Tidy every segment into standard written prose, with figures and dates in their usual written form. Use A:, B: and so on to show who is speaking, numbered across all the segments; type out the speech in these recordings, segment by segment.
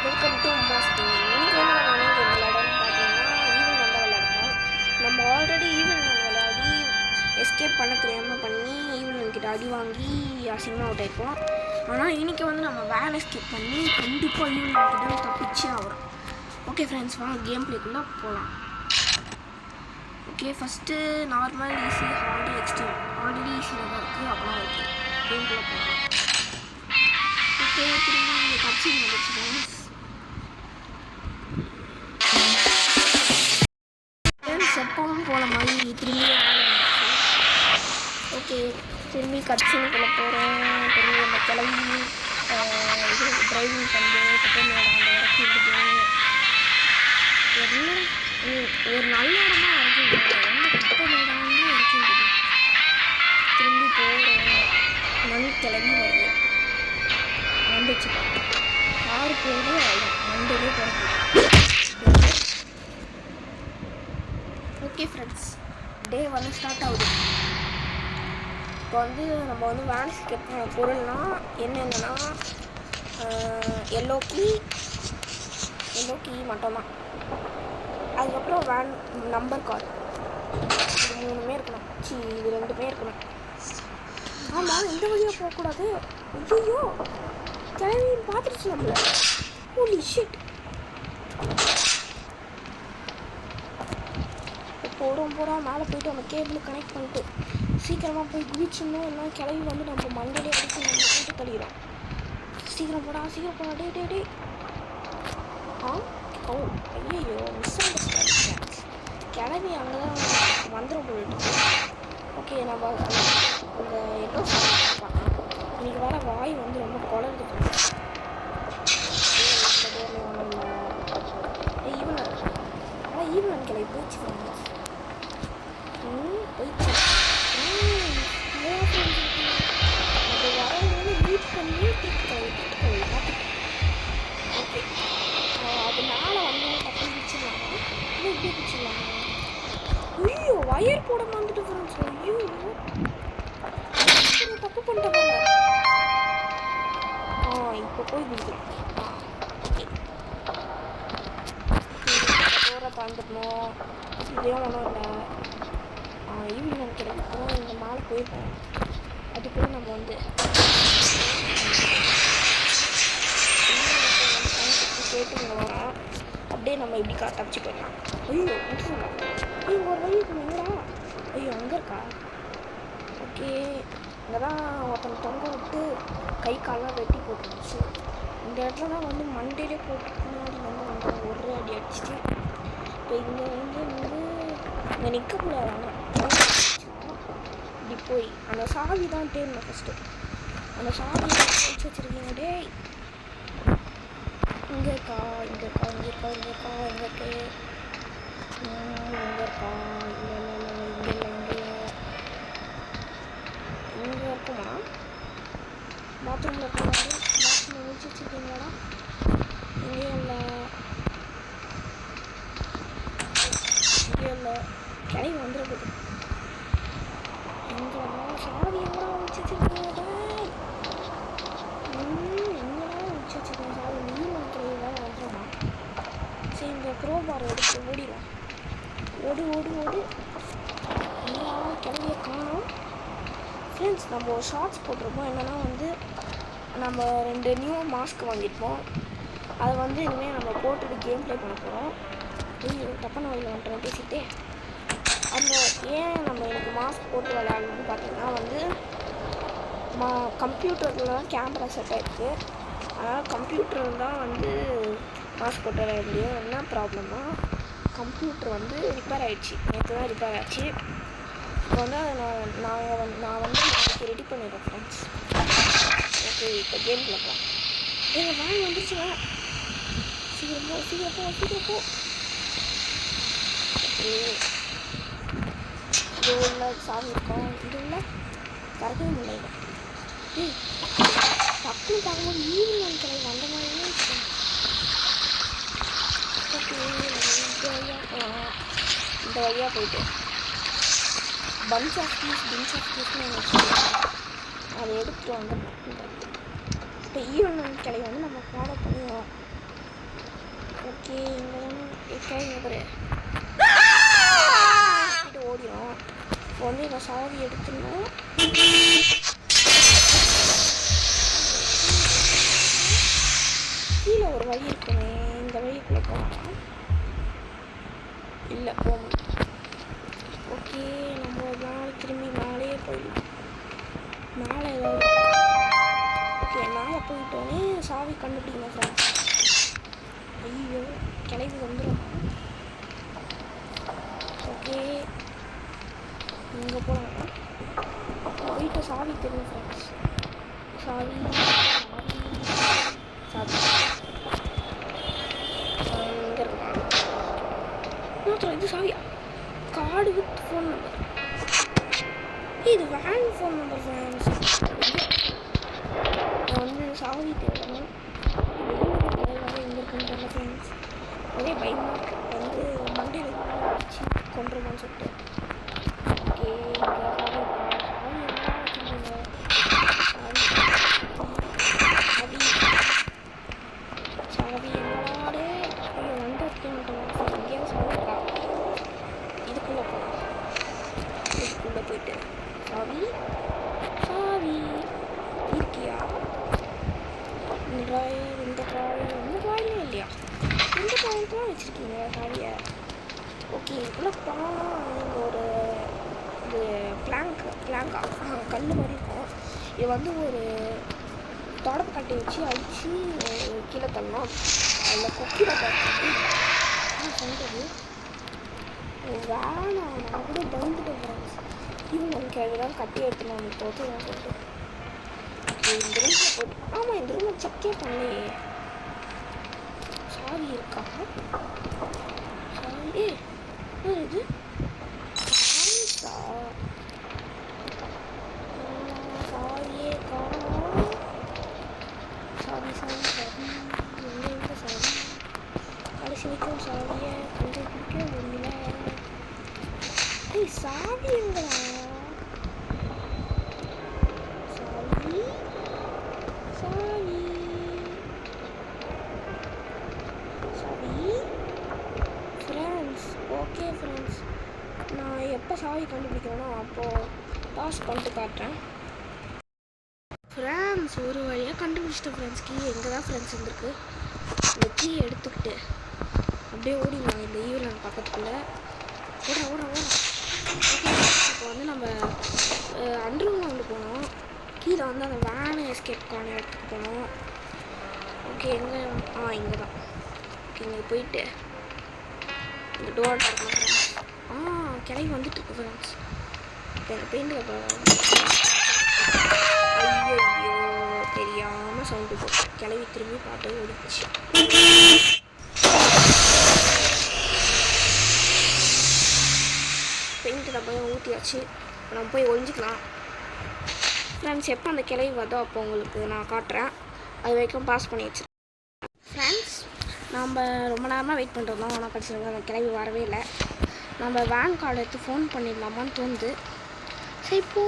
A: Welcome to அம்மாஸ் gaming. இன்னைக்கு வந்து நம்ம என்ன கேம் விளையாடணும்னு பார்த்தீங்கன்னா ஈவன் வந்து விளையாடுறோம். நம்ம ஆல்ரெடி ஈவன் விளையாடி எஸ்கேப் பண்ண தெரியாமல் பண்ணி ஈவன் கிட்ட அடி வாங்கி அசிங்கமாக அவுட் ஆகிருப்போம். ஆனால் இன்றைக்கி வந்து நம்ம வேன் எஸ்கேப் பண்ணி கண்டிப்பாக ஈவன் கிட்ட தப்பிச்சே ஆகிறோம். ஓகே ஃப்ரெண்ட்ஸ், வாங்க கேம் பிளேக்குள்ளே போகலாம். Okay, first normal, easy, hard, extreme. Already ஈஸியாக தான் இருக்குது. அப்புறம் ஓகே கேம்குள்ளே போகலாம். ஓகே, திரும்பி இங்கே கட்சி வந்துச்சு ஃப்ரெண்ட்ஸ். எப்பவும் போல மாதிரி திரும்பி ஓகே திரும்பி கட்சினுக்குள்ளே போகிறோம். திரும்பி நம்ம கிளம்பி இது ட்ரைவிங் பண்ணி குப்பைமேடை அந்த இறக்கி விடுது. ஒரு நல்ல இடமா இறக்கி விடுது. குப்பைமேடை வந்து இறக்கி விடுது. திரும்பி போகிறோம். மண் கிளம்பி வருது. வந்துச்சு காரு போகுது. மண்டலே போகிறது. ஓகே ஃப்ரெண்ட்ஸ், டே வந்து ஸ்டார்ட் ஆகுது. இப்போ வந்து நம்ம வந்து வேன் எஸ்கேப் பண்ண பொருள்னால் என்னென்னா எல்லோ கீ மட்டும்தான். அதுக்கப்புறம் வேன் நம்பர் கார்டு, இது 3மே இருக்கணும். இது 2மே இருக்கணும். ஆமாம், எந்த வழியாக போகக்கூடாது. ஐயோ, கிளம்பி பார்த்துருச்சு நம்மள. Holy shit. போகிறோம் மேலே போய்ட்டு அந்த கேபிள் கனெக்ட் பண்ணிட்டு சீக்கிரமாக போய் குதிச்சிடணும். எல்லாம் கிளம்பி வந்து நம்ம மண்டையிலே அடிச்சு நம்ம போட்டு தள்ளிடுறோம். சீக்கிரம் போடா டே. ஓ ஐயோ, மிஸ் அண்டர்ஸ்டாண்டிங். கிளம்பி அங்கே தான் வந்துடும் போயிட்டு. ஓகே, நம்ம அந்த எல்லோ பார்க்கலாம். இன்றைக்கி வர வாய் வந்து ரொம்ப குழந்தை. ஈவன் கிளம்பி போயிடுச்சு போயிடுச்சு. அது வரவங்க வீட் பண்ணி ஓகே, அதனால வந்து தப்பு பிடிச்சிடலாமா? இல்லை இப்படி பிடிச்சிடலாமா? ஐயோ, வயர் போட வந்துட்டு ஃப்ரெண்ட்ஸ். ஐயோ, தப்பு பண்ணிட்டேன். இப்போ போய் பிடிக்கலாம். ஓகே, டோரை தாண்டிடணும். இதே ஒன்றும் இல்லை. ஈவினிங் நினைக்கிறப்போ இந்த மாலை போயிருக்கோம். அதுக்குள்ளே நம்ம வந்து கேட்டு இங்கே வரோம். அப்படியே நம்ம இப்படி தப்பிச்சு போயிடலாம். ஐயோ, ஐயோ, ஒரு வழி இருக்குங்களா? ஐயோ, அங்கே இருக்கா? ஓகே, இங்கே தான் ஒருத்தனை தொங்க விட்டு கை காலெலாம் வெட்டி போட்டுருந்துச்சு. இந்த இடத்துல தான் வந்து மண்டையிலே போட்டு முன்னாடி வந்து ஒரு அடி அடிச்சுட்டு இப்போ இங்கே இங்கே நிற்க முடியாது. இப்படி போய் அந்த சாவி தான் தேடணும் ஃபஸ்ட்டு. அந்த சாவி வச்சு வச்சுருக்கீங்க. டே, இங்கே இருக்கா இங்கே இருக்கா இல்லை இங்கே இருக்குமா? பாத்ரூமில் இருக்காரு. பாத்ரூமில் வச்சு வச்சுருக்கீங்களாடா? இங்கேயும் இல்லை கிளம்பி வந்துட போகுது. எங்கடா சாவி எங்கடா வச்சு வச்சுருக்கீங்க? எங்கடா வச்சு வச்சுருக்கீங்க சாவி? நீ கிளம்பி வேலை வந்துடுமா? சரி, இந்த க்ரோபாரை எடுத்து ஓடிடலாம். ஓடு எங்கடா கிளம்பிய காணோம். ஃப்ரெண்ட்ஸ், நம்ம ஒரு ஷார்ட்ஸ் போட்டிருப்போம். என்னென்னா வந்து நம்ம 2 நியூ மாஸ்க் வாங்கியிருப்போம். அதை வந்து இனிமேல் நம்ம போட்டுட்டு கேம் ப்ளே பண்ண போகிறோம். தப்பான வழியில் வந்துட்டேன் பேசிகிட்டே. அந்த ஏன் நம்ம எனக்கு மாஸ்க் போட்டு விளையாடணும்னு பார்த்தீங்கன்னா வந்து கம்ப்யூட்டரில் தான் கேமரா செட் ஆகிருக்கு. அதனால் கம்ப்யூட்டர் தான் வந்து மாஸ்க் போட்டு விளையாட முடியும். என்ன ப்ராப்ளம்னா கம்ப்யூட்டர் வந்து ரிப்பேர் ஆகிடுச்சு. நேற்று தான் ரிப்பேர் ஆச்சு. இப்போ வந்து அதை நான் வந்து நாளைக்கு ரெடி பண்ணிடுறேன் ஃப்ரெண்ட்ஸ். ஓகே, இப்போ கேம் விளையாடலாம். எங்கள் வேன் வந்துருச்சுங்க. சீக்கிரம் போ. ஓகே, இது உள்ள சாமி இருக்கோம். இது உள்ள கரெக்டாக முடியல. டக்குன்னு பார்க்கும்போது ஈவினிங் கிடையாது. அந்த மாதிரியே இருக்கும். ஓகே, இந்த வழியாக போயிட்டு பஞ்ச் ஆஃப் பீஸ்னு வச்சுருக்கோம். அதை எடுத்துகிட்டு வந்து இப்போ ஈவினிங் கிளை வந்து நம்ம ஃபாலோ பண்ணுவோம். கேட்க பாரு ஓடிடும். இப்போ வந்து இந்த சாவி எடுத்துடணும். கீழே ஒரு வழி இருக்குமே, இந்த வழிக்குள்ளே போகலாம். இல்லை போகணும். ஓகே, நம்ம ஒரு நாள் திரும்பி மேலேயே போயிடலாம். மேலே ஏதாவது ஓகே, மேலே போயிட்டோன்னே சாவி கண்டுபிடிக்கணும் ஃப்ரெண்ட்ஸ். ஐயோ கிளம்பி வந்துடும். ஓகே, இங்கே போகலாம். போயிட்டு சாவி தெரியும் ஃப்ரெண்ட்ஸ். சாவி சாவி இங்கே இருக்கும். இது சாவியா? Card with phone number. இது வேன் ஃபோன் நம்பர் ஃப்ரெண்ட்ஸ். வந்து சாவி தேடணும். எங்கே இருக்குன்னு தெரியல ஃப்ரெண்ட்ஸ். ஒரே பயமாக இருக்குது. வந்து மண்டையில் வச்சு கொண்டுருமான்னு சொல்லிட்டு. ஓகே, சாவி என்னோட வந்து எங்கேயாவது சாவிக்கா. இதுக்குள்ளே போகலாம். இதுக்குள்ளே போயிட்டு சாவி சாவி இருக்கியா? இந்த ட்ராயர் இந்த ட்ராயரும் இல்லையா? இந்த ட்ராயர் தான் வச்சுருக்கீங்க சாவியை. ஓகே, இதுக்குள்ளே போனால் நீங்கள் ஒரு இது பிளாங்கா கல் மாதிரி இருக்கும். இது வந்து ஒரு தொடப்பு கட்டை வச்சு அடித்து கீழே தள்ளணும். அதில் கொக்கில பார்த்து சொன்னது வேணாம். நான் கூட பயந்துட்டு ஃப்ரெண்ட்ஸ். இவங்களுக்கு அதுதான் கட்டி எடுத்துலாம் நம்ம போதும் சொல்லிட்டு. ஓகே, இந்த ரூமில் போட்டு ஆமாம், இந்த ரூமில் செக்கே பண்ணலையே. சாவி இருக்கா? சாவி இது சாவியே காணோம். சாவி எங்கே சாவி? கடைசி வரைக்கும் சாவியை கண்டுபிடிக்க முடியல. சாவி எங்களா? சாவி சாவி சாவி ஃப்ரெண்ட்ஸ். ஓகே ஃப்ரெண்ட்ஸ், நான் எப்போ சாவி கண்டுபிடிக்கிறேனோ அப்போது பாஸ் பண்ணிட்டு காட்டுறேன் ஃப்ரெண்ட்ஸ். ஒரு வழியாக கண்டுபிடிச்சிட்டேன் ஃப்ரெண்ட்ஸ். கீ எங்கே தான் ஃப்ரெண்ட்ஸ் இருந்திருக்கு. இந்த கீ எடுத்துக்கிட்டு அப்படியே ஓடிடலாம் இந்த ஈவினிங் பக்கத்துக்குள்ளே. ஓட ஓகே, இப்போ வந்து நம்ம அண்டர் கிரவுண்டு போனோம். கீழே வந்து அந்த வேனை எஸ்கேப் கான இடத்துக்கு போனோம். ஓகே, எங்கே இங்கே தான். ஓகே, இங்கே போயிட்டு இந்த டோர் திறக்கணும் ஃப்ரெண்ட்ஸ். கிளம்பி வந்துட்டுருக்கு ஃப்ரெண்ட்ஸ். எனக்கு பெயிண்டில் ஐயோ தெரியாமல் சவுண்டு போட்டு கிளம்பி திரும்பி பாட்டு ஓடிச்சு. பெயிண்ட்டு நம்ம ஊற்றியாச்சு. நம்ம போய் ஒழிஞ்சிக்கலாம் ஃப்ரெண்ட்ஸ். எப்போ அந்த கிளவி வருதோ அப்போ உங்களுக்கு நான் காட்டுறேன். அது வரைக்கும் பாஸ் பண்ணி வச்சு ஃப்ரெண்ட்ஸ். நம்ம ரொம்ப நேரமாக வெயிட் பண்ணுறோம். ஆனால் கடைசியில் அந்த கிளவி வரவே இல்லை. நம்ம வேன் கார்டு எடுத்து ஃபோன் பண்ணிடலாமான்னு தோணுது. சரி போ.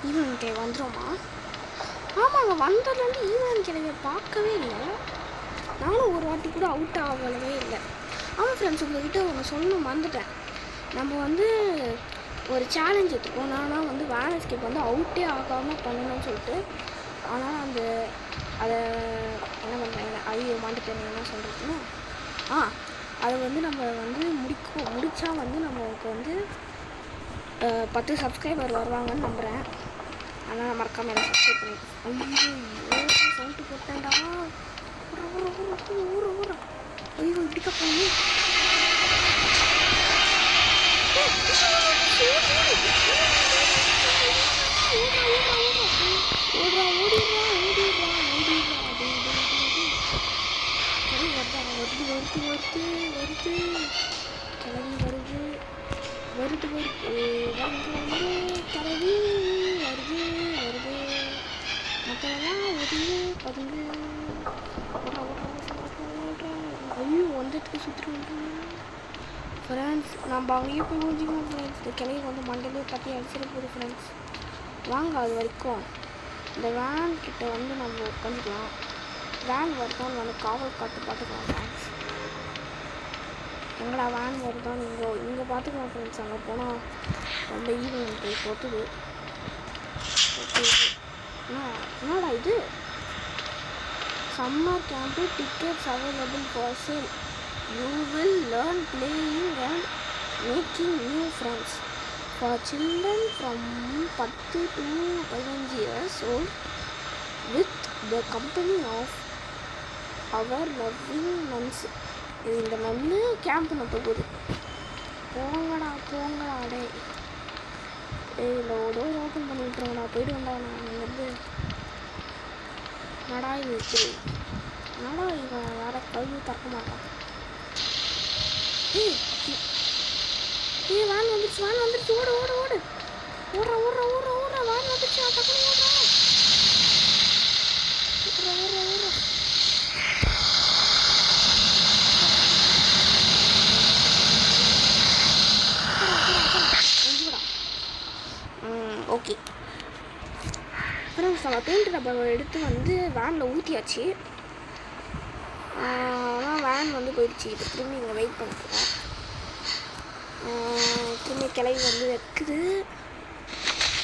A: ஈவினிங் கிளவி வந்துடுமா? ஆமாங்க, வந்ததுலேருந்து ஈவினிங் கிளவியை பார்க்கவே இல்லை. நானும் ஒரு வாட்டி கூட அவுட் ஆகவே இல்லை. ஆமாம் ஃப்ரெண்ட்ஸ், உங்கள்கிட்ட ஒன்று சொல்லணும் மறந்துட்டேன். நம்ம வந்து ஒரு சேலஞ்ச் எடுத்துப்போம். ஆனால் வந்து வேன் எஸ்கேப் வந்து அவுட்டே ஆகாமல் பண்ணணும்னு சொல்லிட்டு. ஆனால் அதை என்ன பண்ணுறாங்க? ஐயோ மாட்டுட்டேன். என்ன சொல்கிறதுன்னா அதை வந்து நம்ம வந்து முடித்தா வந்து நம்மளுக்கு வந்து 10 சப்ஸ்கிரைபர் வருவாங்கன்னு நம்புகிறேன். ஆனால் நான் மறக்காமல் எல்லாம் சப்ஸ்கிரைப் பண்ணிட்டேன். ஐயோ சவுண்டு போட்டேன்டா. ஊற ஐயோ இப்படிக்கா போகணும். கிளவி வருது மற்றெல்லாம் ஒதுங்கி பதுங்கு. ஐயோ வந்துட்டு சுற்றிட்டு ஃப்ரெண்ட்ஸ். நம்ம அங்கேயே போய் ஊஞ்சிக்கணும் ஃப்ரெண்ட்ஸ். இந்த கிளவி வந்து மண்டலே பற்றி அடிச்சிட போகுது ஃப்ரெண்ட்ஸ். வாங்க, அது வரைக்கும் இந்த வேன் கிட்ட வந்து நம்ம உட்காந்துக்கலாம். வேன் வருதான்னு வந்து காவல் காட்டு பார்த்துக்கலாம் ஃப்ரெண்ட்ஸ். எங்கடா வேன் வருதான்னு இங்கே பார்த்துக்கலாம் ஃப்ரெண்ட்ஸ். அங்கே போனால் ரொம்ப ஈவினிங் போய் பொத்துது. ஓகே என்னடா இது? Summer camp tickets available for sale. You will learn playing and making new friends for children from 10 to 15 years old with the company of our loving nuns. இது இந்த நன்னு கேம்ப் நட்ட போகுது. போங்கடா டே. டோர் ஓப்பன் பண்ணி விட்டுருங்கடா. போயிட்டு வந்தா நான் இங்கேருந்து நடா இது சரி நடா இவன் வேற கல்வி திறக்க மாட்டான். வேன் வந்துருச்சு ஓடு ஓடுறா வேன் வந்துருச்சு. டக்குனு ஓடுறா. ஓகே ஃப்ரெண்ட்ஸ், நம்ம பெயிண்ட் டப்பாவை எடுத்து வந்து வேனில் ஊற்றியாச்சு. ஆனால் வேன் வந்து போயிடுச்சு. இப்போ திரும்பி இங்கே வெயிட் பண்ணிக்கிறோம். திரும்பி கிளவி வந்து வைக்குது.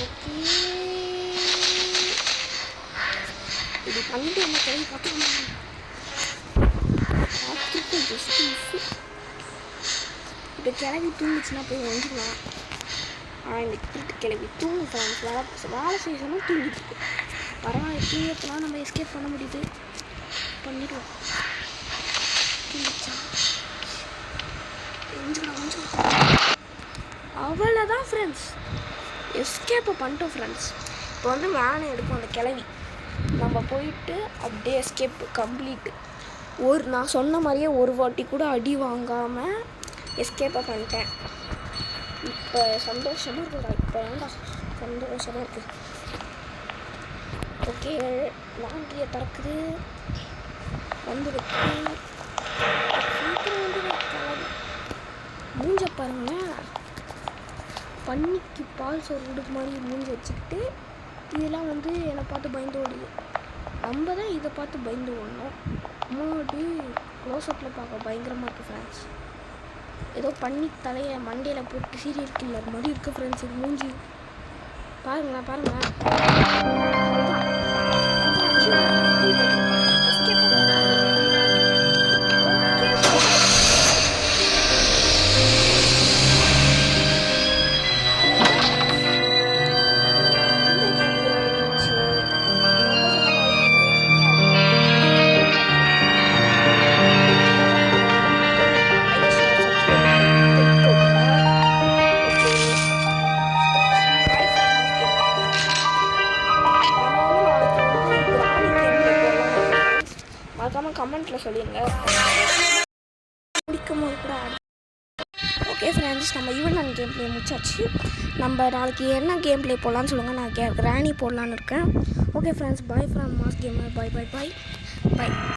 A: ஓகே இப்படி பண்ணிட்டு என்ன கிளவி பார்த்துக்கணும். இப்போ கிளவி தூங்குச்சுன்னா போய் வந்துக்கலாம். இந்த கிரிட்டு கிளவி தூங்கு ஃப்ரெண்ட்ஸ். வேலை செய்ய சொன்னால் தூங்கிட்டு இருக்கு. பரவாயில்ல, தூங்கப்பெல்லாம் நம்ம எஸ்கேப் பண்ண முடியுது. பண்ணிடுவோம். தூங்கிச்சா அவ்வளோதான் ஃப்ரெண்ட்ஸ். எஸ்கேப்பை பண்ணிட்டோம் ஃப்ரெண்ட்ஸ். இப்போ வந்து வேனை எடுக்கும் அந்த கிளவி. நம்ம போயிட்டு அப்படியே எஸ்கேப் கம்ப்ளீட்டு. நான் சொன்ன மாதிரியே ஒரு வாட்டி கூட அடி வாங்காமல் எஸ்கேப்பை பண்ணிட்டேன். இப்போ சந்தோஷமாக இருக்குடா. இப்போ ஏன்டா சந்தோஷமாக இருக்குது. ஓகே லாண்ட்ரியை திறக்குது. வந்துருக்கு. மூஞ்ச பாருங்களேன். பன்னிக்கு பால் சோறு கொடுக்க மாதிரி மூஞ்சி வச்சுக்கிட்டு இதெல்லாம் வந்து என்னை பார்த்து பயந்து ஓடுது. நம்ம தான் இதை பார்த்து பயந்து ஓடணும். முன்னாடி க்ளோஸ்அப்பில் பார்க்க பயங்கரமாக இருக்குது ஃப்ரெண்ட்ஸ். ஏதோ பண்ணி தலையை மண்டையில் போட்டு சீரியல் கில்லர் மாதிரி இருக்குது ஃப்ரெண்ட்ஸ். இது மூஞ்சி பாருங்களேன். மறக்காமல் கமெண்ட்டில் சொல்லிடுங்க. பிடிக்கும் போது கூட ஓகே ஃப்ரெண்ட்ஸ், நம்ம ஈவன் கேம் ப்ளே முடிச்சாச்சு. நம்ம நாளைக்கு என்ன கேம் ப்ளே போடலான்னு சொல்லுங்கள். நான் கிராணி போடலான்னு இருக்கேன். Okay friends, bye from Mass Gamer. Bye.